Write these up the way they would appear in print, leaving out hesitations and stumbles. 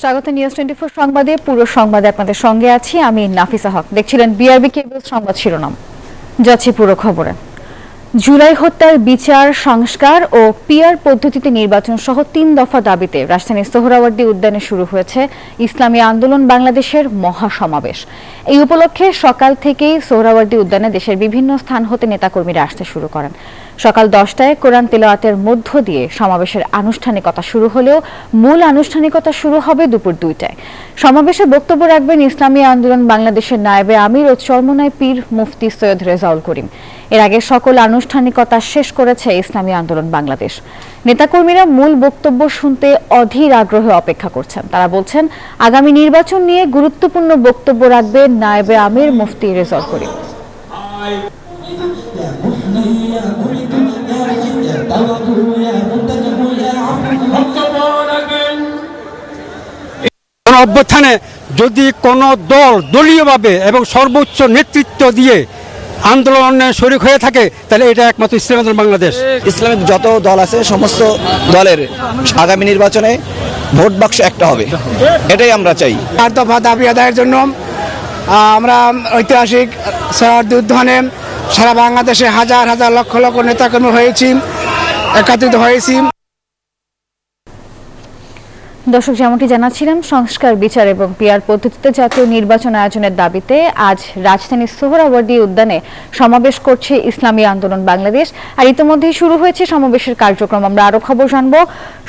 স্বাগত নিউজ 24 সংবাদে। পুরো সংবাদে আপনাদের সঙ্গে আছি আমি নাফিসা হক। দেখছিলেন বিআরবি কেবল সংবাদ শিরোনাম। যাচ্ছি পুরো খবরে। জুলাই হত্যার বিচার, সংস্কার ও পিআর পদ্ধতিতে নির্বাচন সহ 3 দফা দাবিতে রাজধানীর সোহরাওয়ার্দী উদ্যানে শুরু হয়েছে ইসলামী আন্দোলন বাংলাদেশের মহাসমাবেশ। এই উপলক্ষে সকাল থেকেই সোহরাওয়ার্দী উদ্যানে দেশের বিভিন্ন স্থান হতে নেতাকর্মীরা আসতে শুরু করেন। সকাল 10টায় কোরআন তিলাওয়াতের মধ্য দিয়ে সমাবেশের আনুষ্ঠানিকতা শুরু হলেও মূল আনুষ্ঠানিকতা শুরু হবে দুপুর 2টায়। সমাবেশে বক্তব্য রাখবেন ইসলামী আন্দোলন বাংলাদেশের নায়েবে আমির ও চরমোনাই পীর মুফতি সৈয়দ রেজাউল করিম। এর আগে সকল আনুষ্ঠানিকতা শেষ করেছে ইসলামী আন্দোলন বাংলাদেশ। নেতাকর্মীরা মূল বক্তব্য শুনতে অধীর আগ্রহে অপেক্ষা করছেন। তারা বলছেন, আগামী নির্বাচন নিয়ে গুরুত্বপূর্ণ বক্তব্য রাখবেন নায়েবে আমির মুফতি রেজাউল করিম। অভ্যুত্থানে যদি কোনো দল দলীয়ভাবে এবং সর্বোচ্চ নেতৃত্ব দিয়ে আন্দোলনে শরিক হয়ে থাকে তাহলে এটা একমাত্র ইসলামী আন্দোলন বাংলাদেশ। ইসলামিক যত দল আছে সমস্ত দলের আগামী নির্বাচনে ভোট বাক্স একটা হবে, এটাই আমরা চাই। 4 দফা দাবি আদায়ের জন্য আমরা ঐতিহাসিক সোহরাওয়ার্দী উদ্যানে সারা বাংলাদেশে হাজার হাজার লক্ষ লক্ষ নেতাকর্মী হয়েছি, একত্রিত হয়েছি। দর্শক, যেমনটি জানাচ্ছিলাম, সংস্কার, বিচার এবং পিআর পদ্ধতিতে জাতীয় নির্বাচন আয়োজনের দাবিতে আজ রাজধানীর সোহরাওয়ার্দী উদ্যানে সমাবেশ করছে ইসলামী আন্দোলন বাংলাদেশ। আর ইতিমধ্যেই শুরু হয়েছে সমাবেশের কার্যক্রম। আমরা আরো খবর জানবো।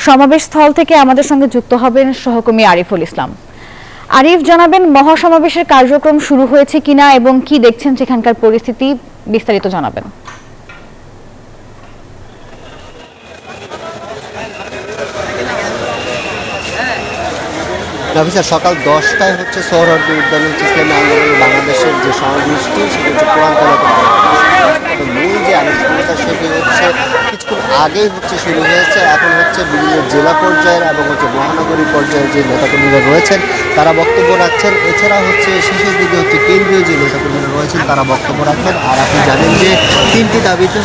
সমাবেশ স্থল থেকে আমাদের সঙ্গে যুক্ত হবেন সহকর্মী আরিফুল ইসলাম। আরিফ, জানাবেন মহাসমাবেশের কার্যক্রম শুরু হয়েছে কিনা এবং কি দেখছেন সেখানকার পরিস্থিতি, বিস্তারিত জানাবেন। সকাল 10টায় হচ্ছে সোহরাওয়ার্দী উদ্যানে ইসলামী আন্দোলন বাংলাদেশের যে সমাবেশটি সেটি হচ্ছে কোরআন তেলাওয়াত। মূল যে আনুষ্ঠানিকতা সেটি হচ্ছে কিছুক্ষণ আগেই শুরু হয়েছে। এখন হচ্ছে বিভিন্ন জেলা পর্যায়ের এবং মহানগরী পর্যায়ের যে নেতাকর্মীরা রয়েছেন তারা বক্তব্য রাখছেন। এছাড়া শেষের দিকে কেন্দ্রীয় যে নেতাকর্মীরা রয়েছেন তারা বক্তব্য রাখেন। আর আপনি জানেন যে 3টি দাবিতে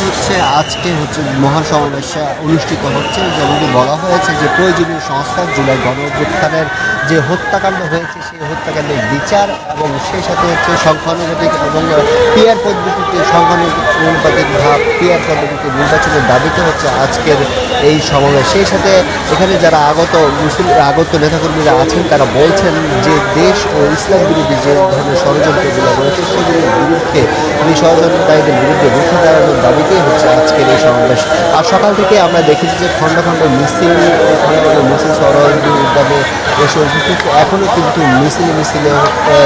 আজকে মহাসমাবেশ অনুষ্ঠিত হচ্ছে। যেমনটি বলা হয়েছে যে প্রয়োজনীয় সংস্কার, জুলাই গণ-অভ্যুত্থানের যে হত্যাকাণ্ড হয়েছে সেই হত্যাকাণ্ডের বিচার এবং সেই সাথে সংখ্যানুপাতিক এবং পিআর পদ্ধতিতে সংখ্যানুপাতিক ভাব পিআর পদ্ধতিতে নির্বাচনের দাবিতে আজকের এই সমাবেশ। সেই সাথে এখানে যারা আগত নেতাকর্মীরা আছেন তারা বলছেন যে দেশ ও ইসলাম বিরোধী যে ধরনের ষড়যন্ত্রগুলো রয়েছে সেগুলোর বিরুদ্ধে ষড়যন্ত্রকারীদের বিরুদ্ধে রুখে দাঁড়ানোর দাবিতেই আজকের এই সমাবেশ। আর সকাল থেকে আমরা দেখেছি যে খণ্ড খণ্ড মিছিল সোহরাওয়ার্দী উদ্যানে এসে উপস্থিত। এখনও কিন্তু মিছিলে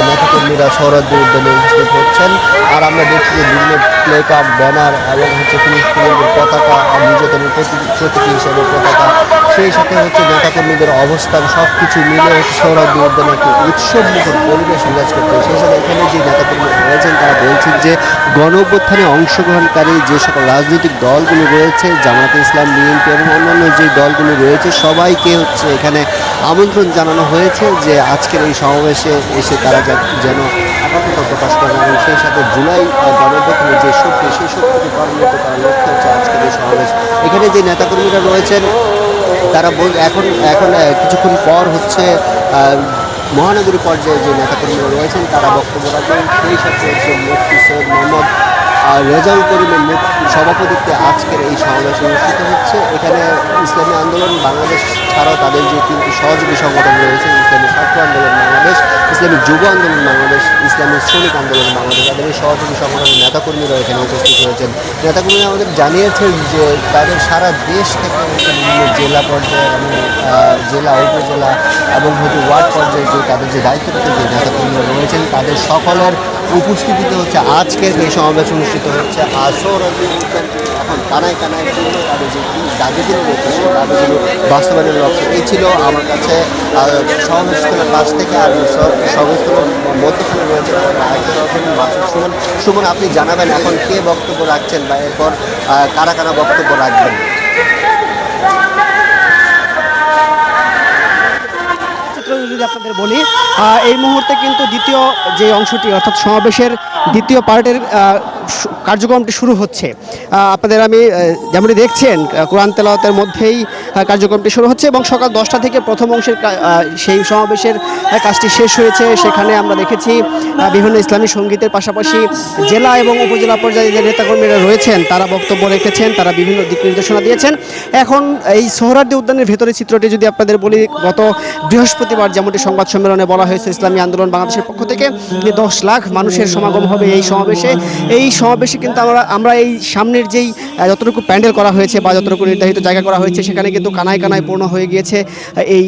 নেতাকর্মীরা সোহরাওয়ার্দী উদ্যানে উপস্থিত হচ্ছেন। আর আমরা দেখছি যে বিভিন্ন প্লে কার্ড, ব্যানার এবং পুলিশের পতাকা, নির্যাতনের প্রতীকী হিসেবে পতাকা, সেই সাথে নেতাকর্মীদের অবস্থান সব কিছু মিলে সোহরাওয়ার্দী উদ্যানে একটি উৎসবমুখর পরিবেশ বিরাজ করছে। সেই সাথে এখানে যে নেতাকর্মী রয়েছেন তারা বলছেন যে গণ-অভ্যুত্থানে অংশগ্রহণকারী যে সকল রাজনৈতিক দলগুলো রয়েছে, জামায়াতে ইসলাম, বিএনপি এবং অন্যান্য যে দলগুলো রয়েছে সবাইকে আমন্ত্রণ জানানো হয়েছে যে আজকের এই সমাবেশে এসে তারা যেন একাত্মতা প্রকাশ করেন এবং সেই সাথে জুলাই গণ-অভ্যুত্থানের যে শক্তি সেই শক্তিকে ত্বরান্বিত করার লক্ষ্যে আজকের এই সমাবেশ। এখানে যে নেতাকর্মীরা রয়েছেন তারা এখন কিছুক্ষণ পর মহানগরী পর্যায়ে যে নেতাকর্মীরা রয়েছেন তারা বক্তব্য রাখবেন। সেই সাথে মুফতি সৈয়দ মোহাম্মদ রেজাউল করিমের সভাপতিত্বে আজকের এই সমাবেশ অনুষ্ঠিত হচ্ছে। এখানে ইসলামী আন্দোলন বাংলাদেশ ছাড়াও তাদের যে 3টি সহযোগী সংগঠন রয়েছে, ইসলামী ছাত্র আন্দোলন বাংলাদেশ, ইসলামী যুব আন্দোলন বাংলাদেশ, ইসলামী শ্রমিক আন্দোলন বাংলাদেশ, তাদের এই সহযোগী সংগঠনের নেতাকর্মীরা এখানে উপস্থিত হয়েছেন। নেতাকর্মীরা আমাদের জানিয়েছেন যে তাদের সারা দেশ থেকে বিভিন্ন জেলা পর্যায়ে এবং জেলা, উপজেলা এবং ওয়ার্ড পর্যায়ে যে তাদের যে দায়িত্বরত যে নেতাকর্মীরা রয়েছেন তাদের সকলের উপস্থিতিতে আজকের এই সমাবেশ অনুষ্ঠিত হচ্ছে। আর সোহরাওয়ার্দী এখন কানায় কানায় তাদের যে দাবিগুলো রয়েছে সেই দাবিগুলো বাস্তবায়নের লক্ষ্যে। এই ছিল আমার কাছে সমাবেশস্থলের পাশ থেকে। আর সমাবেশস্থলের মধ্যখানে রয়েছে সুমন, আপনি জানাবেন এখন কে বক্তব্য রাখছেন বা এরপর কারা কারা বক্তব্য রাখবেন? যদি আপনাদের বলি, এই মুহূর্তে কিন্তু দ্বিতীয় যে অংশটি অর্থাৎ সমাবেশের দ্বিতীয় পার্টের কার্যক্রমটি শুরু হচ্ছে। আপনাদের আমি যেমনটি দেখছেন কোরআন তেলাওয়াতের মধ্যেই কার্যক্রমটি শুরু হচ্ছে এবং সকাল 10টা থেকে প্রথম অংশের সেই সমাবেশের কাজটি শেষ হয়েছে। সেখানে আমরা দেখেছি বিভিন্ন ইসলামী সঙ্গীতের পাশাপাশি জেলা এবং উপজেলা পর্যায়ে যে নেতাকর্মীরা রয়েছেন তারা বক্তব্য রেখেছেন, তারা বিভিন্ন দিক নির্দেশনা দিয়েছেন। এখন এই সোহরাওয়ার্দী উদ্যানের ভেতরে চিত্রটি যদি আপনাদের বলি, গত বৃহস্পতিবার যেমনটি সংবাদ সম্মেলনে বলা হয়েছে ইসলামী আন্দোলন বাংলাদেশের পক্ষ থেকে 10 লাখ মানুষের সমাগম হবে এই সমাবেশে। এই সমাবেশে কিন্তু আমরা এই সামনের যেই যতটুকু প্যান্ডেল করা হয়েছে বা যতটুকু নির্ধারিত জায়গা করা হয়েছে সেখানে কিন্তু কানায় কানায় পূর্ণ হয়ে গিয়েছে এই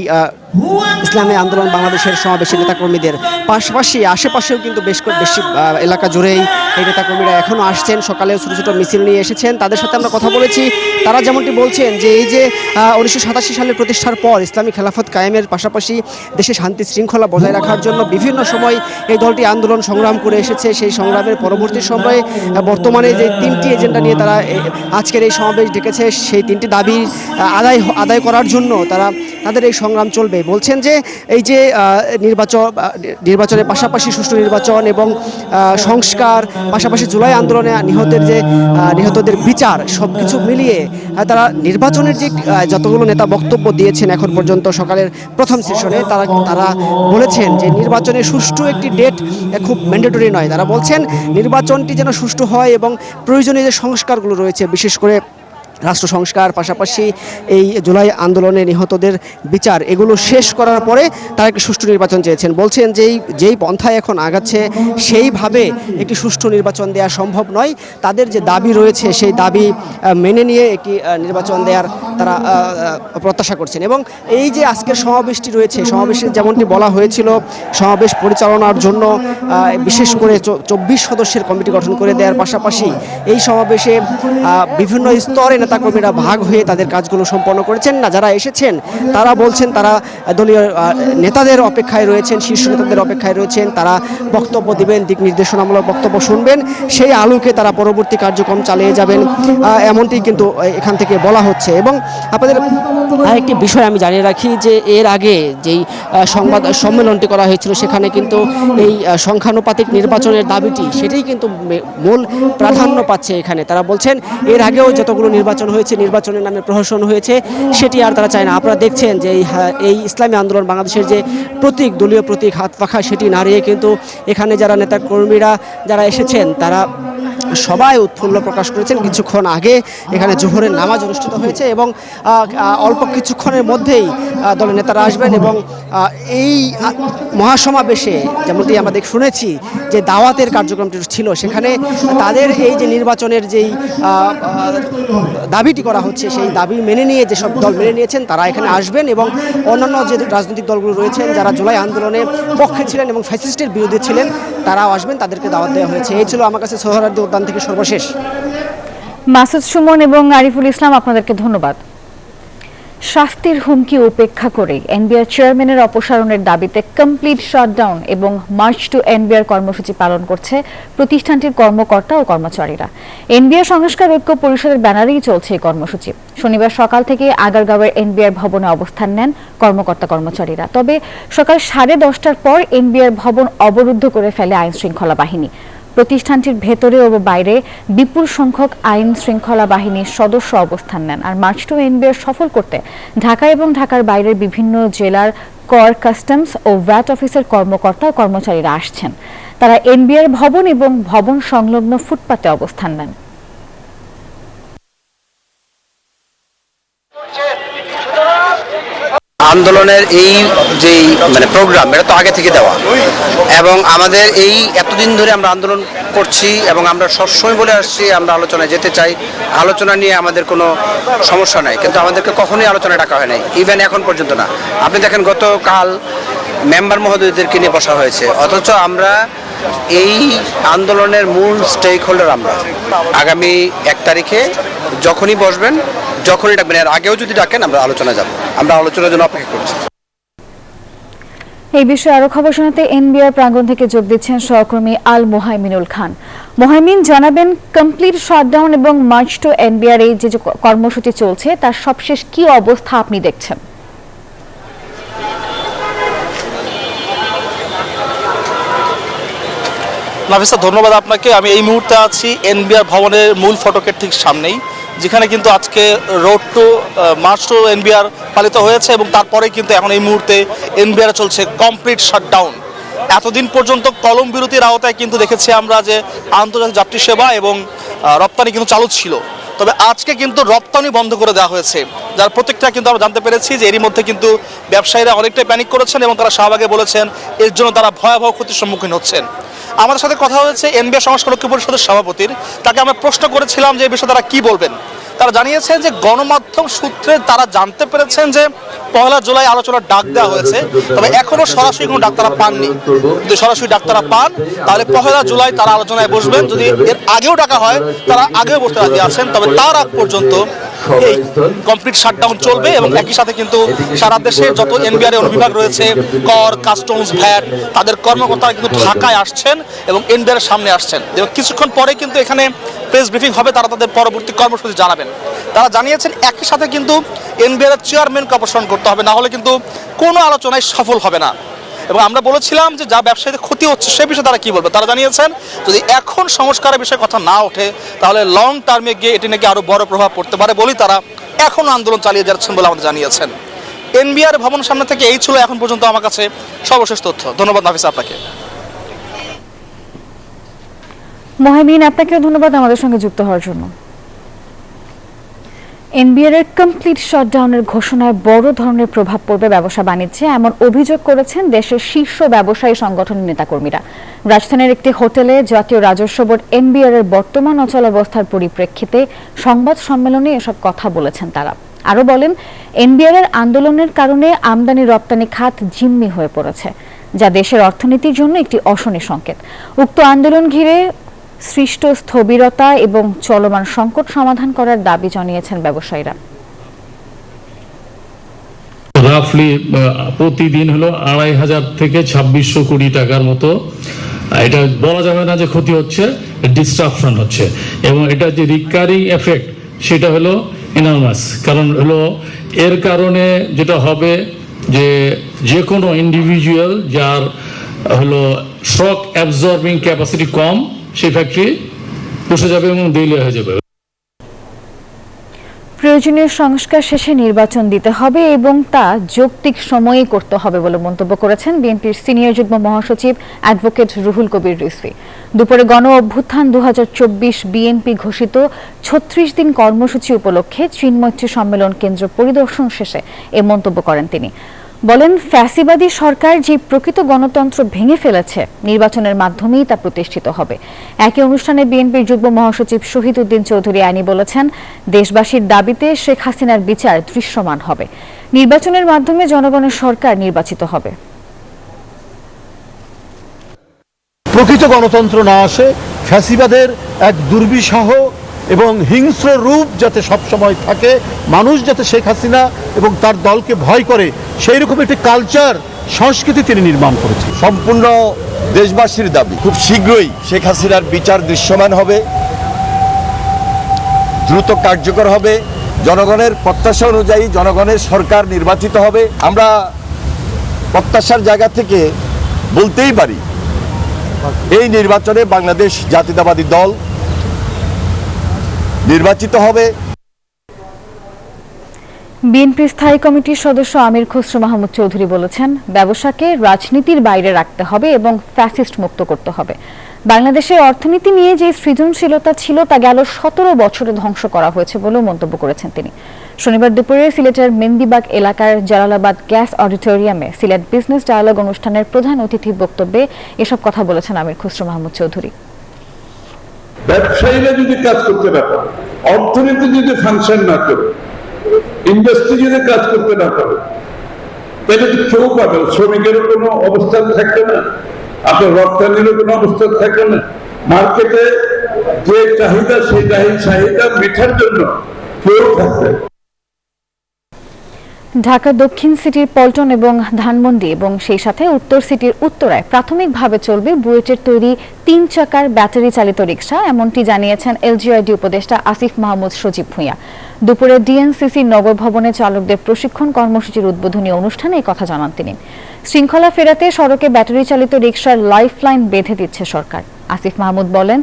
ইসলামী আন্দোলন বাংলাদেশের সমাবেশের নেতাকর্মীদের। পাশাপাশি আশেপাশেও কিন্তু বেশি এলাকা জুড়েই এই নেতাকর্মীরা এখনও আসছেন, সকালেও ছোটো ছোটো মিছিল নিয়ে এসেছেন। তাদের সাথে আমরা কথা বলেছি, তারা যেমনটি বলছেন যে এই যে 1987 সালের প্রতিষ্ঠার পর ইসলামী খেলাফত কায়েমের পাশাপাশি দেশে শান্তি শৃঙ্খলা বজায় রাখার জন্য বিভিন্ন সময় এই দলটি আন্দোলন সংগ্রাম করে এসেছে। সেই সংগ্রামের পরবর্তী সময়ে বর্তমানে যে 3টি এজেন্ডা নিয়ে তারা আজকের এই সমাবেশ ডেকেছে, সেই 3টি দাবি আদায় করার জন্য তাদের এই সংগ্রাম চলবে। বলছেন যে এই যে নির্বাচনের পাশাপাশি সুষ্ঠু নির্বাচন এবং সংস্কার, পাশাপাশি জুলাই আন্দোলনে নিহতদের বিচার সব কিছু মিলিয়ে তারা নির্বাচনের যে যতগুলো নেতা বক্তব্য দিয়েছেন এখন পর্যন্ত সকালের প্রথম সেশনে, তারা বলেছেন যে নির্বাচনের সুষ্ঠু একটি ডেট খুব ম্যান্ডেটরি নয়। তারা বলছেন নির্বাচনটি যেন সুষ্ঠু হয় এবং প্রয়োজনীয় যে সংস্কারগুলো রয়েছে, বিশেষ করে রাষ্ট্র সংস্কার, পাশাপাশি এই জুলাই আন্দোলনে নিহতদের বিচার, এগুলো শেষ করার পরে তারা একটি সুষ্ঠু নির্বাচন চেয়েছেন। বলছেন যেই পন্থায় এখন আগাচ্ছে সেইভাবে একটি সুষ্ঠু নির্বাচন দেওয়া সম্ভব নয়। তাদের যে দাবি রয়েছে সেই দাবি মেনে নিয়ে একটি নির্বাচন দেওয়ার তারা প্রত্যাশা করছেন। এবং এই যে আজকের সমাবেশটি রয়েছে, সমাবেশে যেমনটি বলা হয়েছিল সমাবেশ পরিচালনার জন্য বিশেষ করে 24 সদস্যের কমিটি গঠন করে দেওয়ার পাশাপাশি এই সমাবেশে বিভিন্ন স্তরে নেতাকর্মীরা ভাগ হয়ে তাদের কাজগুলো সম্পন্ন করেছেন। না, যারা এসেছেন তারা বলছেন তারা দলীয় নেতাদের অপেক্ষায় রয়েছেন, শীর্ষ নেতাদের অপেক্ষায় রয়েছেন, তারা বক্তব্য দিবেন, দিক নির্দেশনামূলক বক্তব্য শুনবেন, সেই আলোকে তারা পরবর্তী কার্যক্রম চালিয়ে যাবেন, এমনটি কিন্তু এখান থেকে বলা হচ্ছে। এবং আপনাদের আরেকটি বিষয় আমি জানিয়ে রাখি যে এর আগে যেই সংবাদ সম্মেলনটি করা হয়েছিল সেখানে কিন্তু এই সংখ্যানুপাতিক নির্বাচনের দাবিটি সেটাই কিন্তু মূল প্রাধান্য পাচ্ছে এখানে। তারা বলছেন এর আগেও যতগুলো নির্বাচন হয়েছে, নির্বাচনের নামে প্রহসন হয়েছে, সেটি আর তারা চায় না। আপনারা দেখছেন যে এই ইসলামী আন্দোলন বাংলাদেশের যে প্রতীক, দলীয় প্রতীক হাত পাখা, সেটি নাড়িয়ে কিন্তু এখানে যারা নেতাকর্মীরা যারা এসেছেন তারা সবাই উৎফুল্ল প্রকাশ করেছেন। কিছুক্ষণ আগে এখানে জোহরের নামাজ অনুষ্ঠিত হয়েছে এবং অল্প কিছুক্ষণের মধ্যেই দলের নেতারা আসবেন এবং এই মহাসমাবেশে যেমনটি আমাদের শুনেছি যে দাওয়াতের কার্যক্রমটি ছিল, সেখানে তাদের এই যে নির্বাচনের যেই দাবিটি করা হচ্ছে সেই দাবি মেনে নিয়ে যেসব দল মেনে নিয়েছেন তারা এখানে আসবেন এবং অন্যান্য যে রাজনৈতিক দলগুলো রয়েছেন যারা জুলাই আন্দোলনের পক্ষে ছিলেন এবং ফ্যাসিস্টের বিরুদ্ধে ছিলেন তারাও আসবেন, তাদেরকে দাওয়াত দেওয়া হয়েছে। এই ছিল আমার কাছে সোহরাওয়ার্দী উদ্যান থেকে সর্বশেষ। মাসুদ সুমন এবং আরিফুল ইসলাম, আপনাদেরকে ধন্যবাদ। শাস্তির হুমকি উপেক্ষা করে এনবিআর চেয়ারম্যানের অপসারণের দাবিতে কমপ্লিট শাটডাউন এবং মার্চ টু এনবিআর কর্মসূচি পালন করছে প্রতিষ্ঠানটির কর্মকর্তা ও কর্মচারীরা। এনবিআর সংস্কার ঐক্য পরিষদের ব্যানারেই চলছে এই কর্মসূচি। শনিবার সকাল থেকে আগারগাঁওয়ের এনবিআর ভবনে অবস্থান নেন কর্মকর্তা কর্মচারীরা। তবে সকাল 10:30টার পর এনবিআর ভবন অবরুদ্ধ করে ফেলে আইন শৃঙ্খলা বাহিনী। প্রতিষ্ঠানটির ভেতরে ও বাইরে বিপুল সংখ্যক আইন শৃঙ্খলা বাহিনীর সদস্য অবস্থান নেন। আর মার্চ টু এনবিআর সফল করতে ঢাকা এবং ঢাকার বাইরের বিভিন্ন জেলার কর, কাস্টমস ও ভ্যাট অফিসের কর্মকর্তা ও কর্মচারীরা আসছেন। তারা এনবিআর ভবন এবং ভবন সংলগ্ন ফুটপাতে অবস্থান নেন। আন্দোলনের এই যে প্রোগ্রাম, এটা তো আগে থেকে দেওয়া এবং আমাদের এই এতদিন ধরে আমরা আন্দোলন করছি এবং আমরা সবসময় বলে আসছি আমরা আলোচনায় যেতে চাই, আলোচনা নিয়ে আমাদের কোনো সমস্যা নাই, কিন্তু আমাদেরকে কখনোই আলোচনায় ডাকা হয় নাই, ইভেন এখন পর্যন্ত না। আপনি দেখেন গতকাল মেম্বার মহোদয়দেরকে নিয়ে বসা হয়েছে, অথচ আমরা এই আন্দোলনের মূল স্টেক হোল্ডার আমরা। আগামী 1 তারিখে যখনই বসবেন, যখনই ডাকবেন, এর আগেও যদি ডাকেন আমরা আলোচনা যাব, আমরা আলোচনার জন্য অপেক্ষা করছি। এই বিষয়ে আরো খবর শোনাতে এনবিআর প্রাঙ্গণ থেকে যোগ দিচ্ছেন সহকর্মী আল মোহাইমিনুল খান। মোহাইমিন, জানাবেন কমপ্লিট শাটডাউন এবং মার্চ টু এনবিআর এই যে কর্মসূচি চলছে তার সবশেষ কি অবস্থা আপনি দেখছেন? নাফিসা, ধন্যবাদ আপনাকে। আমি এই মুহূর্তে আছি এনবিআর ভবনের মূল ফটকের ঠিক সামনেই, যেখানে কিন্তু আজকে road to march to NBR পালিত হয়েছে এবং তারপরে কিন্তু এখন এই মুহূর্তে এনবিআর চলছে কমপ্লিট শাটডাউন। এতদিন পর্যন্ত কলম বিরতির আওতায় কিন্তু দেখেছি আমরা যে আন্তর্জাতিক যাত্রী সেবা এবং রপ্তানি কিন্তু চালু ছিল, তবে আজকে কিন্তু রপ্তানি বন্ধ করে দেওয়া হয়েছে, যার প্রত্যেকটা কিন্তু আমরা জানতে পেরেছি যে এরই মধ্যে কিন্তু ব্যবসায়ীরা অনেকটাই প্যানিক করেছেন এবং তারা শাহবাগে বলেছেন এর জন্য তারা ভয়াবহ ক্ষতির সম্মুখীন হচ্ছেন। আমাদের সাথে কথা হয়েছে এনবিআর সংস্কার রক্ষী পরিষদের সভাপতির, তাকে আমরা প্রশ্ন করেছিলাম যে এই বিষয়ে তারা কি বলবেন। তারা জানিয়েছেন যে গণমাধ্যম সূত্রে তারা জানতে পেরেছেন যে 1 জুলাই আলোচনার ডাক দেওয়া হয়েছে, তবে এখনো সরাসরি কোনো ডাক তারা পাননি। যদি সরাসরি ডাক তারা পান তাহলে 1 জুলাই তারা আলোচনায় বসবেন, যদি এর আগেও ডাকা হয় তারা আগেও বসতে রাজি আছেন, তবে তার আগ পর্যন্ত এই কমপ্লিট শাটডাউন চলবে। এবং একই সাথে কিন্তু সারা দেশের যত এনবিআর অনুবিভাগ রয়েছে, কর, কাস্টমস, ভ্যাট, তাদের কর্মকর্তারা কিন্তু ঢাকায় আসছেন এবং এনবিআর সামনে আসছেন এবং কিছুক্ষণ পরে কিন্তু এখানে প্রেস ব্রিফিং হবে, তারা তাদের পরবর্তী কর্মসূচি জানাবেন। তারা জানিয়েছেন একই সাথে কিন্তু এনবিআর চেয়ারম্যানকে অপসারণ করতে হবে, না হলে কিন্তু কোনো আলোচনায় সফল হবে না। এবং আমরা বলেছিলাম যে যা ব্যবসায়ীদের ক্ষতি হচ্ছে সে বিষয়ে তারা কি বলবে। তারা জানিয়েছেন যদি এখন সংস্কারের বিষয়ে কথা না ওঠে তাহলে লং টার্মে গিয়ে এটি নাকি আরও বড় প্রভাব পড়তে পারে বলেই তারা এখনও আন্দোলন চালিয়ে যাচ্ছেন বলে আমাদের জানিয়েছেন। এনবিআর ভবন সামনে থেকে এই ছিল এখন পর্যন্ত আমার কাছে সর্বশেষ তথ্য। ধন্যবাদ নাফিসা আপনাকে। মহিমিন, আপনাকেও ধন্যবাদ আমাদের সঙ্গে যুক্ত হওয়ার জন্য। এনবিআর এর কমপ্লিট শাটডাউনের ঘোষণায় বড় ধরনের প্রভাব পড়বে ব্যবসা বাণিজ্যে, এমন অভিযোগ করেছেন দেশের শীর্ষ ব্যবসায়ী সংগঠনের নেতাকর্মীরা। রাজধানীর একটি হোটেলে জাতীয় রাজস্ব বোর্ড এনবিআর এর বর্তমান অচলাবস্থার পরিপ্রেক্ষিতে সংবাদ সম্মেলনে এসব কথা বলেছেন তারা। আরও বলেন, এনবিআর এর আন্দোলনের কারণে আমদানি রপ্তানি খাত জিম্মি হয়ে পড়েছে, যা দেশের অর্থনীতির জন্য একটি অশনি সংকেত। উক্ত আন্দোলন ঘিরে সৃষ্ট স্থবিরতা এবং চলমান সংকট সমাধান করার দাবি জানিয়েছেন ব্যবসায়ীরা। রাফলি প্রতিদিন হলো 2500 থেকে 2600 কোটি টাকার মতো, এটা বলা যাবে না যে ক্ষতি হচ্ছে, ডিস্ট্রাকশন হচ্ছে এবং এটা যে রিকারিং এফেক্ট সেটা হলো এনর্মাস। কারণ হলো এর কারণে যেটা হবে যে কোনো ইন্ডিভিজুয়াল যার হলো শক অ্যাবজর্বিং ক্যাপাসিটি কম, সেই ফ্যাক্টরি বসে যাবে এবং দেউলিয়া হয়ে যাবে। প্রয়োজনীয় সংস্কার শেষে নির্বাচন দিতে হবে এবং তা যৌক্তিক সময়ে করতে হবে বলে মন্তব্য করেছেন বিএনপির সিনিয়র যুগ্ম মহাসচিব অ্যাডভোকেট রুহুল কবির রিজভী। দুপুরে গণ অভ্যুত্থান 2024 বিএনপি ঘোষিত 36 দিন কর্মসূচি উপলক্ষে চিন্মৈত্রী সম্মেলন কেন্দ্র পরিদর্শন শেষে এ মন্তব্য করেন তিনি। বলেন, ফ্যাসিবাদী সরকার যে প্রকৃত গণতন্ত্র ভেঙে ফেলেছে, নির্বাচনের মাধ্যমেই তা প্রতিষ্ঠিত হবে। একই অনুষ্ঠানে বিএনপির যুগ্ম মহাসচিব শহীদ উদ্দিন চৌধুরী আইনি বলেছেন, দেশবাসীর দাবিতে শেখ হাসিনার বিচার দৃশ্যমান হবে। নির্বাচনের মাধ্যমে জনগণের সরকার নির্বাচিত হবে। প্রকৃত গণতন্ত্র না আসে, ফ্যাসিবাদের এক দুর্বিষহ এবং হিংস্র রূপ যাতে সবসময় থাকে, মানুষ যাতে শেখ হাসিনা এবং তার দলকে ভয় করে, সেই রকম একটি কালচার, সংস্কৃতি তিনি নির্মাণ করেছেন। সম্পূর্ণ দেশবাসীর দাবি খুব শীঘ্রই শেখ হাসিনার বিচার দৃশ্যমান হবে, দ্রুত কার্যকর হবে, জনগণের প্রত্যাশা অনুযায়ী জনগণের সরকার নির্বাচিত হবে। আমরা প্রত্যাশার জায়গা থেকে বলতেই পারি এই নির্বাচনে বাংলাদেশ জাতীয়তাবাদী দল নির্বাচিত হবে। বিএনপি স্থায়ী কমিটির সদস্য আমির খসরু মাহমুদ চৌধুরী বলেছেন, ব্যবসাকে রাজনীতির বাইরে রাখতে হবে এবং ফ্যাসিস্ট মুক্ত করতে হবে। বাংলাদেশের অর্থনীতি নিয়ে যে সৃজনশীলতা ছিল তা গেল 17 বছরে ধ্বংস করা হয়েছে বলেও মন্তব্য করেছেন তিনি। শনিবার দুপুরে সিলেটের মেন্দিবাগ এলাকার জালালাবাদ গ্যাস অডিটোরিয়ামে সিলেট বিজনেস ডায়ালগ অনুষ্ঠানের প্রধান অতিথি বক্তব্যে এসব কথা বলেছেন আমির খসরু মাহমুদ চৌধুরী। ব্যবসায়ীরা যদি কাজ করতে না পারে, অর্থনীতি যদি ফাংশন না করে, ইন্ডাস্ট্রি যদি কাজ করতে না পারে, তাহলে তো কেউ পাবে, শ্রমিকেরও কোনো অবস্থান থাকবে না, আপনার রপ্তানিরও কোনো অবস্থান থাকবে না। মার্কেটে যে চাহিদা সেই চাহিদা মেটার জন্য কেউ থাকবে। ঢাকা দক্ষিণ সিটির পল্টন এবং ধানমন্ডি এবং সেই সাথে উত্তর সিটির উত্তরায় প্রাথমিকভাবে চলবে বুয়েটের তৈরি 3 চাকার ব্যাটারি চালিত রিকশা, এমনটি জানিয়েছেন এলজিআইডি উপদেষ্টা আসিফ মাহমুদ সজীব ভূঁইয়া। দুপুরে ডিএনসিসি নগর ভবনে চালকদের প্রশিক্ষণ কর্মসূচির উদ্বোধনী অনুষ্ঠানে এই কথা জানান তিনি। শৃঙ্খলা ফেরাতে সড়কে ব্যাটারি চালিত রিকশার লাইফলাইন বেঁধে দিচ্ছে সরকার। আসিফ মাহমুদ বলেন,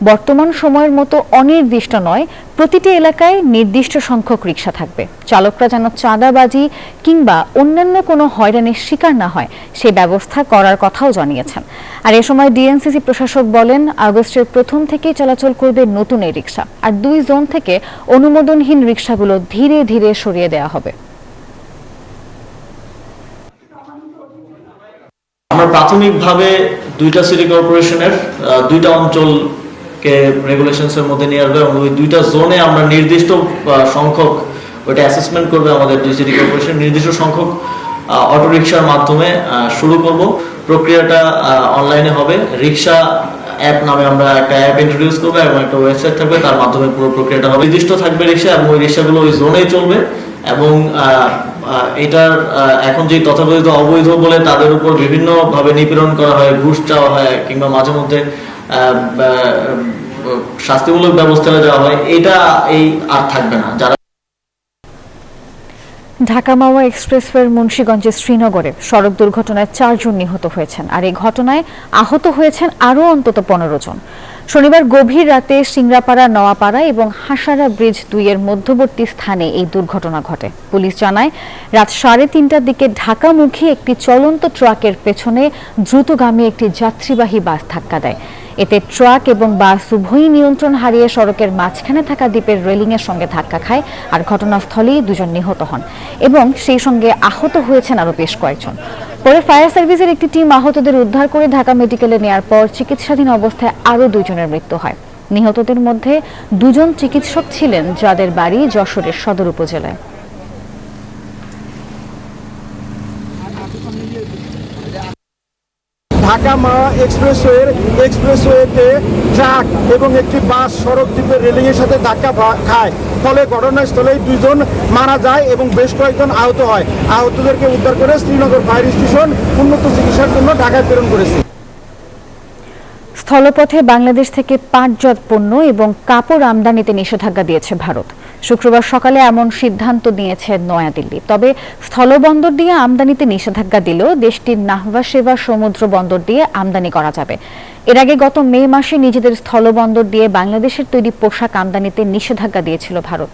বর্তমান সময়ের মতো অনির্দিষ্ট নয়, প্রতিটি এলাকায় নির্দিষ্ট সংখ্যক রিকশা থাকবে। চালকরা যেন চাঁদাবাজি কিংবা অন্যান্য কোনো হয়রানির শিকার না হয় সেই ব্যবস্থা করার কথাও জানিয়েছেন। আর এ সময় ডিএনসিসি প্রশাসক বলেন, আগস্টের প্রথম থেকেই চলাচল করবে নতুন এই রিকশা, আর 2 জোন থেকে অনুমোদনহীন রিকশাগুলো ধীরে ধীরে সরিয়ে দেওয়া হবে। আমরা প্রাথমিকভাবে 2টা সিটি কর্পোরেশনের 2টা অঞ্চলকে রেগুলেশনসের মধ্যে নিয়ে আসবে এবং ওই 2টা জোনে আমরা নির্দিষ্ট সংখ্যক ওইটা অ্যাসেসমেন্ট করবে আমাদের 2 সিটি কর্পোরেশন, নির্দিষ্ট সংখ্যক অটোরিকশার মাধ্যমে শুরু করব। প্রক্রিয়াটা অনলাইনে হবে। রিকশা অ্যাপ নামে আমরা একটা অ্যাপ ইন্ট্রোডিউস করবো এবং একটা ওয়েবসাইট থাকবে, তার মাধ্যমে পুরো প্রক্রিয়াটা হবে। নির্দিষ্ট থাকবে রিকশা এবং ওই রিকশাগুলো ওই জোনেই চলবে এবং এটার এখন যে তথাকথিত অবৈধ বলে তাদের উপর বিভিন্নভাবে নিপীড়ন করা হয়, ঘুষ চাওয়া হয় কিংবা মাঝে মধ্যে শাস্তিমূলক ব্যবস্থা দেওয়া হয়, এটা আর থাকবে না। যারা ঢাকা মাওয়া এক্সপ্রেসওয়ের মুন্সিগঞ্জের শ্রীনগরে সড়ক দুর্ঘটনায় 4 জন নিহত হয়েছেন, আর এই ঘটনায় আহত হয়েছেন আরও অন্তত 15 জন। শনিবার গভীর রাতে সিংড়াপাড়া, নওয়াপাড়া এবং হাসারা ব্রিজ 2 এর মধ্যবর্তী স্থানে এই দুর্ঘটনা ঘটে। পুলিশ জানায়, রাত 3:30টার দিকে ঢাকামুখী একটি চলন্ত ট্রাকের পেছনে দ্রুতগামী একটি যাত্রীবাহী বাস ধাক্কা দেয়। এতে ট্রাক এবং বাস উভয়ই নিয়ন্ত্রণ হারিয়ে সড়কের মাঝখানে থাকা দ্বীপের রেলিংয়ের সঙ্গে ধাক্কা খায়, আর ঘটনাস্থলেই 2 জন নিহত হন এবং সেই সঙ্গে আহত হয়েছেন আরও বেশ কয়েকজন। পরে ফায়ার সার্ভিসের একটি টিম আহতদের উদ্ধার করে ঢাকা মেডিকেলে নেয়ার পর চিকিৎসাধীন অবস্থায় আরও 2 জনের মৃত্যু হয়। নিহতদের মধ্যে 2 জন চিকিৎসক ছিলেন, যাদের বাড়ি যশোরের সদর উপজেলায়। ঢাকা মাওয়া এক্সপ্রেসওয়েতে ট্রাক এবং একটি বাস সড়ক দ্বীপের রেলিংয়ের সাথে ধাক্কা খায়, ফলে ঘটনাস্থলেই 2 জন মারা যায় এবং বেশ কয়েকজন আহত হয়। আহতদেরকে উদ্ধার করে শ্রীনগর ফায়ার স্টেশন উন্নত চিকিৎসার জন্য ঢাকায় প্রেরণ করেছে। স্থলপথে বাংলাদেশ থেকে পাটজাত পণ্য এবং কাপড় আমদানিতে নিষেধাজ্ঞা দিয়েছে ভারত। শুক্রবার সকালে এমন সিদ্ধান্ত নিয়েছে নয়াদিল্লি। তবে স্থলবন্দর দিয়ে আমদানিতে নিষেধাজ্ঞা দিলেও দেশটির নাহবা সেবা সমুদ্র বন্দর দিয়ে আমদানি করা যাবে। এর আগে গত মে মাসে নিজেদের স্থলবন্দর দিয়ে বাংলাদেশের তৈরি পোশাক আমদানিতে নিষেধাজ্ঞা দিয়েছিল ভারত।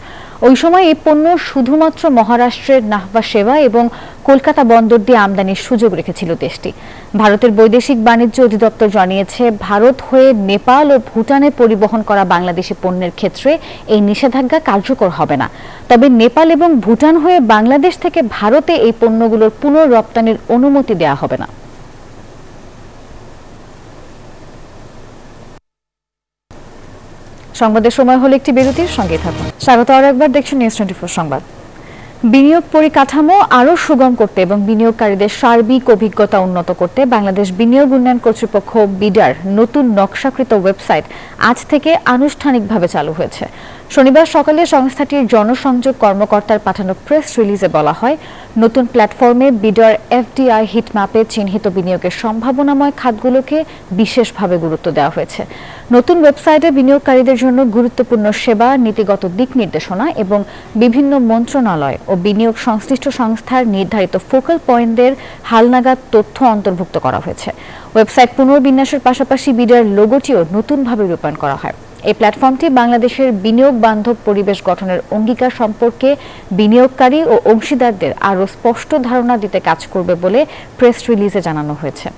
ওই সময় এই পণ্য শুধুমাত্র মহারাষ্ট্রের নাহবা সেবা এবং কলকাতা বন্দর দিয়ে আমদানির সুযোগ রেখেছিল দেশটি। ভারতের বৈদেশিক বাণিজ্য অধিদপ্তর জানিয়েছে, ভারত হয়ে নেপাল ও ভুটানে পরিবহন করা বাংলাদেশি পণ্যের ক্ষেত্রে এই নিষেধাজ্ঞা কার্যকর হবে না। তবে নেপাল এবং ভুটান হয়ে বাংলাদেশ থেকে ভারতে এই পণ্যগুলোর পুনঃরপ্তানির অনুমতি দেওয়া হবে না। সংবাদের সময় হলো একটি বিরতির, সঙ্গে থাকুন। স্বাগত আরও একবার, দেখছেন নিউজ 24 সংবাদ। বিনিয়োগ পরিকাঠামো আরও সুগম করতে এবং বিনিয়োগকারীদের সার্বিক অভিজ্ঞতা উন্নত করতে বাংলাদেশ বিনিয়োগ উন্নয়ন কর্তৃপক্ষ বিডার নতুন নকশাকৃত ওয়েবসাইট আজ থেকে আনুষ্ঠানিকভাবে চালু হয়েছে। শনিবার সকালে সংস্থাটির জনসংযোগ কর্মকর্তার পাঠানো প্রেস রিলিজে বলা হয়, নতুন প্ল্যাটফর্মে বিডার এফডিআই হিটম্যাপে চিহ্নিত বিনিয়োগের সম্ভাবনাময় খাতগুলোকে বিশেষভাবে গুরুত্ব দেওয়া হয়েছে। নতুন ওয়েবসাইটে বিনিয়োগকারীদের জন্য গুরুত্বপূর্ণ সেবা, নীতিগত দিক নির্দেশনা এবং বিভিন্ন মন্ত্রণালয় ও বিনিয়োগ সংশ্লিষ্ট সংস্থার নির্ধারিত ফোকাল পয়েন্টদের হালনাগাদ তথ্য অন্তর্ভুক্ত করা হয়েছে। ওয়েবসাইট পুনর্বিন্যাসের পাশাপাশি বিডার লোগোটিও নতুনভাবে রূপায়ণ করা হয়। এই প্ল্যাটফর্মটি বাংলাদেশের বিনিয়োগ বান্ধব পরিবেশ গঠনের অঙ্গীকার সম্পর্কে বিনিয়োগকারী ও অংশীদারদের আরও স্পষ্ট ধারণা দিতে কাজ করবে বলে প্রেস রিলিজে জানানো হয়েছে।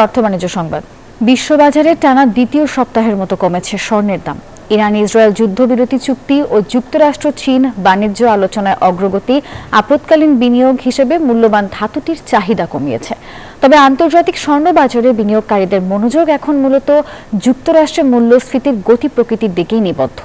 অর্থ বাণিজ্য সংবাদ। বিশ্ববাজারে টানা দ্বিতীয় সপ্তাহের মতো কমেছে স্বর্ণের দাম। ইরান ইসরায়েল যুদ্ধবিরতি চুক্তি ও যুক্তরাষ্ট্র চীন বাণিজ্য আলোচনায় অগ্রগতি আপৎকালীন বিনিয়োগ হিসেবে মূল্যবান ধাতুটির চাহিদা কমিয়েছে। তবে আন্তর্জাতিক স্বর্ণ বাজারে বিনিয়োগকারীদের মনোযোগ এখন মূলত যুক্তরাষ্ট্রের মূল্যস্ফীতির গতি প্রকৃতির দিকেই নিবদ্ধ।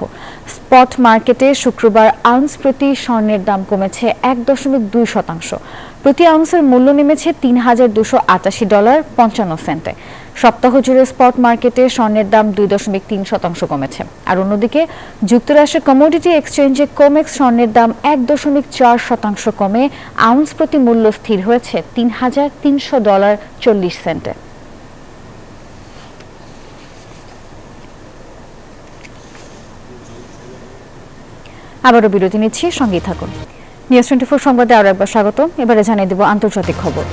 স্পট মার্কেটে শুক্রবার আউন্স প্রতি স্বর্ণের দাম কমেছে 1.2%। প্রতি আউন্সের মূল্য নেমেছে $3,288.55। সপ্তাহ জুড়ে স্পট মার্কেটে স্বর্ণের দাম 2.3% কমেছে। আর অন্যদিকে যুক্তরাষ্ট্রের কমোডিটি এক্সচেঞ্জে কোমেক্স স্বর্ণের দাম 1.4% কমে আউন্স প্রতি মূল্য স্থির হয়েছে $3,300.40। আবারও বিরতি নিচ্ছি, সঙ্গেই থাকুন। নিউজ 24 সংবাদে আরও একবার স্বাগত। এবারে জানিয়ে দেব আন্তর্জাতিক খবর।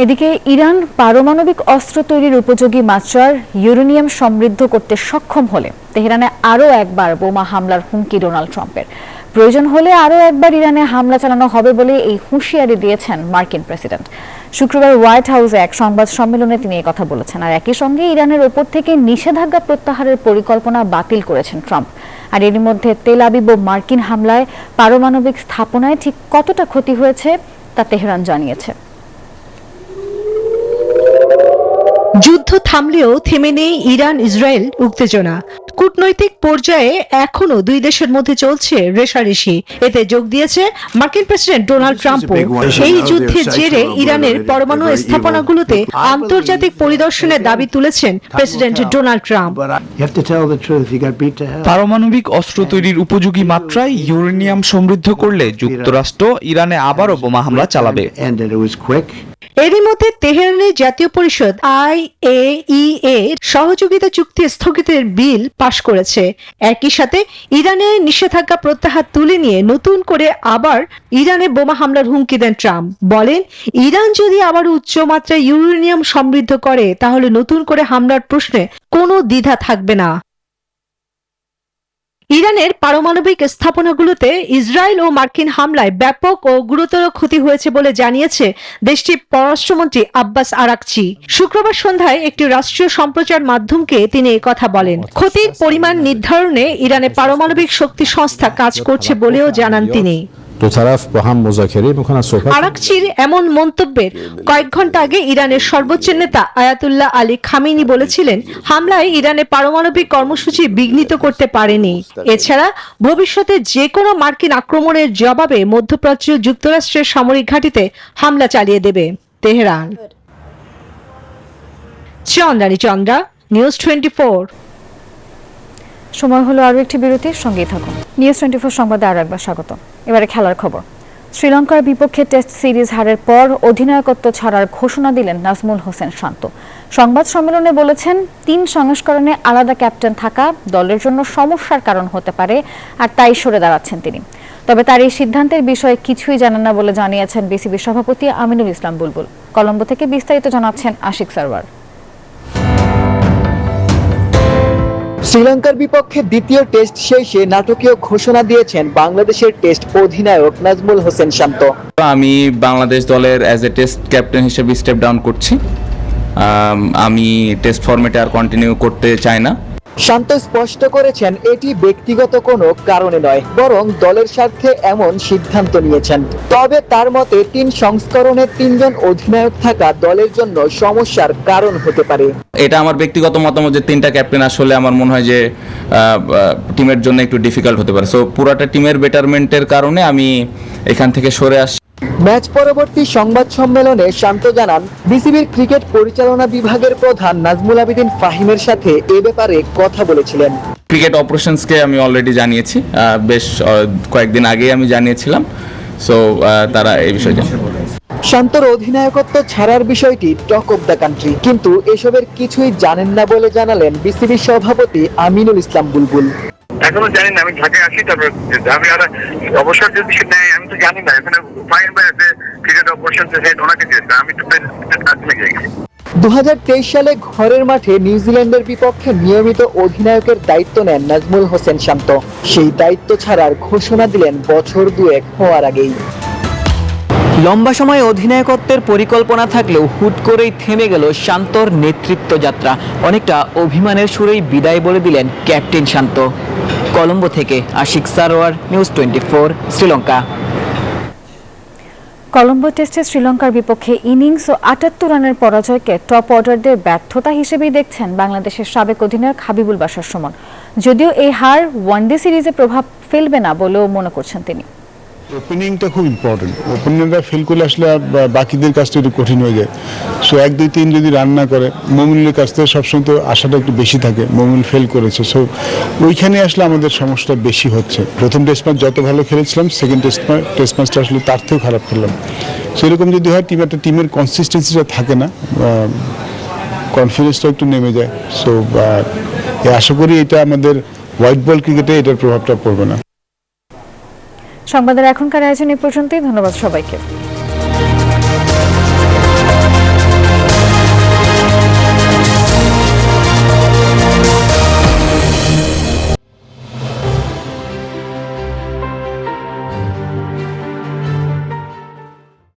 এদিকে ইরান পারমাণবিক অস্ত্র তৈরির উপযোগী মাত্রার ইউরেনিয়াম সমৃদ্ধ করতে সক্ষম হলে তেহরানে আরও একবার বোমা হামলার হুমকি ডোনাল্ড ট্রাম্পের। প্রয়োজন হলে আরও একবার ইরানে হামলা চালানো হবে বলে এই হুঁশিয়ারি দিয়েছেন মার্কিন প্রেসিডেন্ট। শুক্রবার হোয়াইট হাউসে এক সংবাদ সম্মেলনে তিনি এই কথা বলেছেন। আর একই সঙ্গে ইরানের ওপর থেকে নিষেধাজ্ঞা প্রত্যাহারের পরিকল্পনা বাতিল করেছেন ট্রাম্প। আর এর মধ্যে তেল আবিব ও মার্কিন হামলায় পারমাণবিক স্থাপনায় ঠিক কতটা ক্ষতি হয়েছে তা তেহরান জানিয়েছে। যুদ্ধ থামলেও থেমে নেই ইরান ইসরায়েল উত্তেজনা। কূটনৈতিক পর্যায়ে এখনো দুই দেশের মধ্যে চলছে রেষারেষি। এতে যোগ দিয়েছে মার্কিন প্রেসিডেন্ট ডোনাল্ড ট্রাম্পও। এই যুদ্ধের জেরে ইরানের পরমাণু স্থাপনাগুলোতে আন্তর্জাতিক পরিদর্শনের দাবি তুলেছেন প্রেসিডেন্ট ডোনাল্ড ট্রাম্প। পারমাণবিক অস্ত্র তৈরির উপযোগী মাত্রায় ইউরেনিয়াম সমৃদ্ধ করলে যুক্তরাষ্ট্র ইরানে আবারও বোমা হামলা চালাবে। এরই মধ্যে তেহরানের জাতীয় পরিষদ IAEA সহযোগিতা চুক্তি স্থগিতের বিল পাশ করেছে। একই সাথে ইরানের নিষেধাজ্ঞা প্রত্যাহার তুলে নিয়ে নতুন করে আবার ইরানে বোমা হামলার হুমকি দেন ট্রাম্প। বলেন, ইরান যদি আবার উচ্চমাত্রায় ইউরেনিয়াম সমৃদ্ধ করে তাহলে নতুন করে হামলার প্রশ্নে কোনো দ্বিধা থাকবে না। ইরানের পারমাণবিক স্থাপনাগুলোতে ইসরায়েল ও মার্কিন হামলায় ব্যাপক ও গুরুতর ক্ষতি হয়েছে বলে জানিয়েছে দেশটির পররাষ্ট্রমন্ত্রী আব্বাস আরাকচি। শুক্রবার সন্ধ্যায় একটি রাষ্ট্রীয় সম্প্রচার মাধ্যমকে তিনি এই কথা বলেন। ক্ষতির পরিমাণ নির্ধারণে ইরানের পারমাণবিক শক্তি সংস্থা কাজ করছে বলেও জানান তিনি। আরাকচির এমন মন্তব্যের কয়েক ঘন্টা আগে ইরানের সর্বোচ্চ নেতা আয়াতুল্লাহ আলী খামেনি বলেছিলেন, হামলায় ইরানের পারমাণবিক কর্মসূচি বিঘ্নিত করতে পারেনি। এছাড়া ভবিষ্যতে যে কোনো মার্কিন আক্রমণের জবাবে মধ্যপ্রাচ্য যুক্তরাষ্ট্রের সামরিক ঘাঁটিতে হামলা চালিয়ে দেবে তেহরান। চন্দ্রা, নিউজ 24। সময় হলো আরও একটি বিরতির, সঙ্গেই থাকুন। নিউজ 24 সংবাদে আরও একবার স্বাগত। এবারে খেলার খবর। শ্রীলঙ্কার বিপক্ষে টেস্ট সিরিজ হারের পর অধিনায়কত্ব ছাড়ার ঘোষণা দিলেন নাজমুল হোসেন শান্ত। সংবাদ সম্মেলনে বলেছেন, 3 সংস্করণে আলাদা ক্যাপ্টেন থাকা দলের জন্য সমস্যার কারণ হতে পারে, আর তাই সরে দাঁড়াচ্ছেন তিনি। তবে তার এই সিদ্ধান্তের বিষয়ে কিছুই জানেন না বলে জানিয়েছেন বিসিবি সভাপতি আমিনুল ইসলাম বুলবুল। কলম্বো থেকে বিস্তারিত জানাচ্ছেন আশিক সারওয়ার। শ্রীলঙ্কার বিপক্ষে দ্বিতীয় টেস্ট শেষে নাটকীয় ঘোষণা দিয়েছেন বাংলাদেশের টেস্ট অধিনায়ক নাজমুল হোসেন শান্ত। আমি বাংলাদেশ দলের অ্যাজ এ টেস্ট ক্যাপ্টেন হিসেবে স্টেপ ডাউন করছি। আমি টেস্ট ফরম্যাটে আর কন্টিনিউ করতে চাই না। শান্ত স্পষ্ট করেছেন, এটি ব্যক্তিগত কোনো কারণে নয়, বরং দলের স্বার্থে এমন সিদ্ধান্ত নিয়েছেন। তবে তার মতে 3 সংস্করণে 3 জন অধিনায়ক থাকা দলের জন্য সমস্যার কারণ হতে পারে। এটা আমার ব্যক্তিগত মতামত যে 3টা ক্যাপ্টেন আসলে আমার মনে হয় যে টিমের জন্য একটু ডিফিকাল্ট হতে পারে। সো পুরাটা টিমের বেটারমেন্টের কারণে আমি এখান থেকে সরে আসছি। ম্যাচ পরবর্তী সংবাদ সম্মেলনে শান্ত জানান, বিসিবির ক্রিকেট পরিচালনা বিভাগের প্রধান নাজমুল আবেদিন ফাহিমের সাথে এ ব্যাপারে কথা বলেছিলেন। ক্রিকেট অপারেশনসকে আমি অলরেডি জানিয়েছি, বেশ কয়েকদিন আগেই আমি জানিয়েছিলাম। সো তারা এই বিষয়ে জানেন। শান্তর অধিনায়কত্ব ছাড়ার বিষয়টি টক অব দ্য কান্ট্রি, কিন্তু এসবের কিছুই জানেন না বলে জানালেন বিসিবি সভাপতি আমিনুল ইসলাম বুলবুল। এখনো জানি না, আমি ঢাকায় আসি, তারপর আমি আর অবসর যদি নেয় আমি তো জানি না। এখানে ফাইন বাই আছে ক্রিকেট অপারেশনস হেড, ওনাকে দিয়েছে, আমি তো প্রেসিডেন্ট গেছি। 2023 সালে ঘরের মাঠে নিউজিল্যান্ডের বিপক্ষে নিয়মিত অধিনায়কের দায়িত্ব নেন নাজমুল হোসেন শান্ত। সেই দায়িত্ব ছাড়ার ঘোষণা দিলেন বছর 2 হওয়ার আগেই। লম্বা সময় অধিনায়কত্বের পরিকল্পনা থাকলেও হুট করেই থেমে গেল শান্তর নেতৃত্ব যাত্রা। অনেকটা অভিমানের সুরেই বিদায় বলে দিলেন ক্যাপ্টেন শান্ত। কলম্বো থেকে আশিক সারোয়ার, নিউজ 24, শ্রীলঙ্কা। কলম্বো টেস্টে শ্রীলঙ্কার বিপক্ষে ইনিংস ও 78 রানের পরাজয়কে টপ অর্ডারদের ব্যর্থতা হিসেবেই দেখছেন বাংলাদেশের সাবেক অধিনায়ক হাবিবুল বাশার সুমন। যদিও এই হার ওয়ানডে সিরিজে প্রভাব ফেলবে না বলেও মনে করছেন তিনি। ওপেনিংটা খুব ইম্পর্টেন্ট। ওপেনাররা ফেল করলে আসলে বাকিদের কাজটা একটু কঠিন হয়ে যায়। সো 1, 2, 3 যদি রান না করে, মমিনুলের কাছ থেকে সবসময় তো আশাটা একটু বেশি থাকে। মমিনুল ফেল করেছে, সো ওইখানে আসলে আমাদের সমস্যাটা বেশি হচ্ছে। প্রথম টেস্ট ম্যাচ যত ভালো খেলেছিলাম, সেকেন্ড টেস্ট ম্যাচটা আসলে তার থেকেও খারাপ খেললাম। সেরকম যদি হয়, টিমের কনসিস্টেন্সিটা থাকে না, কনফিডেন্সটা একটু নেমে যায়। সো আশা করি এটা আমাদের হোয়াইট বল ক্রিকেটে এটার প্রভাবটা পড়বে না। সংবাদের এখনকার আয়োজন এ পর্যন্তই। ধন্যবাদ সবাইকে।